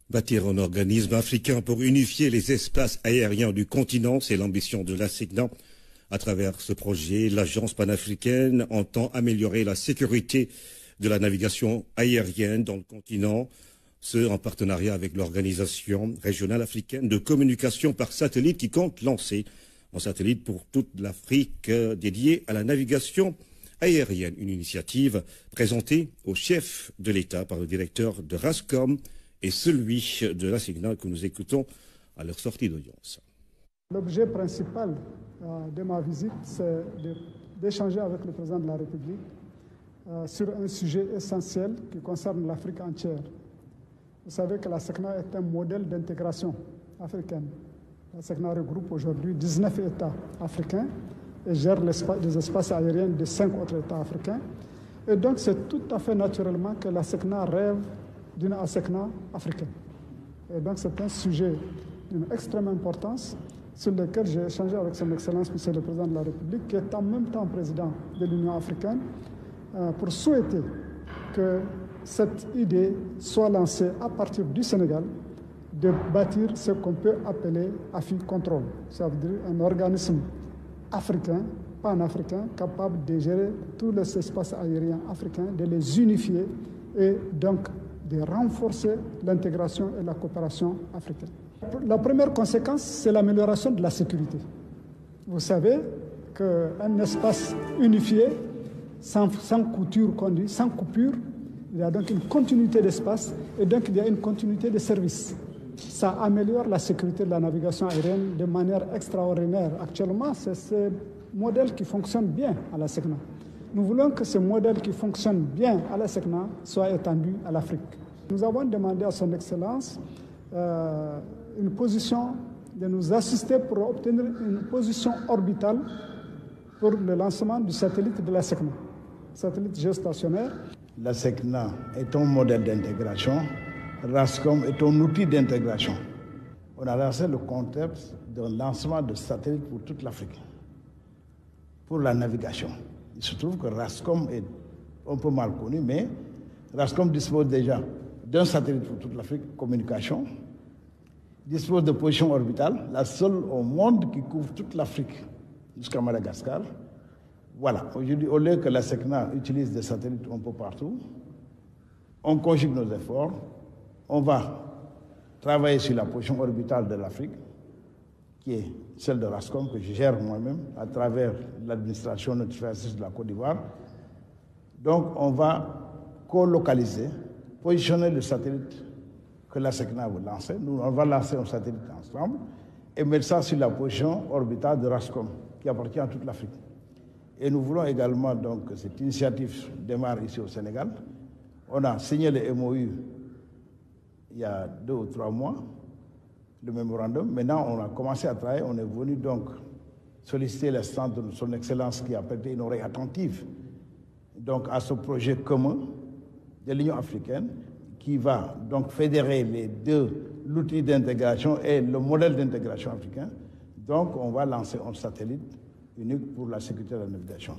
Bâtir un organisme africain pour unifier les espaces aériens du continent, c'est l'ambition de l'ASECNA. À travers ce projet, l'agence panafricaine entend améliorer la sécurité de la navigation aérienne dans le continent, ce en partenariat avec l'Organisation régionale africaine de communication par satellite qui compte lancer un satellite pour toute l'Afrique dédié à la navigation aérienne. Une initiative présentée au chef de l'État par le directeur de RASCOM et celui de l'ASECNA que nous écoutons à leur sortie d'audience. L'objet principal de ma visite, c'est d'échanger avec le président de la République sur un sujet essentiel qui concerne l'Afrique entière. Vous savez que l'ASECNA est un modèle d'intégration africaine. L'ASECNA regroupe aujourd'hui 19 États africains et gère les espaces aériens de 5 autres États africains. Et donc c'est tout à fait naturellement que l'ASECNA rêve d'une ASECNA africaine. Et donc c'est un sujet d'une extrême importance sur lequel j'ai échangé avec son Excellence, Monsieur le Président de la République, qui est en même temps président de l'Union africaine, pour souhaiter que cette idée soit lancée à partir du Sénégal, de bâtir ce qu'on peut appeler AFI-Control. Ça veut dire un organisme africain, panafricain, capable de gérer tous les espaces aériens africains, de les unifier et donc de renforcer l'intégration et la coopération africaine. La première conséquence, c'est l'amélioration de la sécurité. Vous savez qu'un espace unifié, sans coupure, il y a donc une continuité d'espace et donc il y a une continuité de services. Ça améliore la sécurité de la navigation aérienne de manière extraordinaire. Actuellement, c'est ce modèle qui fonctionne bien à la SECNA. Nous voulons que ce modèle qui fonctionne bien à la SECNA soit étendu à l'Afrique. Nous avons demandé à son Excellence une position, de nous assister pour obtenir une position orbitale pour le lancement du satellite de la SECNA, satellite géostationnaire. La SECNA est un modèle d'intégration, RASCOM est un outil d'intégration. On a lancé le concept d'un lancement de satellite pour toute l'Afrique, pour la navigation. Il se trouve que RASCOM est un peu mal connu, mais RASCOM dispose déjà d'un satellite pour toute l'Afrique, communication, dispose de position orbitale, la seule au monde qui couvre toute l'Afrique jusqu'à Madagascar. Voilà, aujourd'hui, au lieu que la SECNA utilise des satellites un peu partout, on conjugue nos efforts, on va travailler sur la position orbitale de l'Afrique, qui est celle de RASCOM, que je gère moi-même à travers l'administration notificatrice de la Côte d'Ivoire. Donc, on va co-localiser, positionner le satellite que la SECNA va lancer. Nous, on va lancer un satellite ensemble et mettre ça sur la position orbitale de RASCOM, qui appartient à toute l'Afrique. Et nous voulons également donc, que cette initiative démarre ici au Sénégal. On a signé le MOU il y a 2 ou 3 mois, le mémorandum. Maintenant, on a commencé à travailler. On est venu donc solliciter l'instance de son Excellence qui a prêté une oreille attentive donc, à ce projet commun de l'Union africaine qui va donc fédérer les deux, l'outil d'intégration et le modèle d'intégration africain. Donc, on va lancer un satellite unique pour la sécurité de la navigation.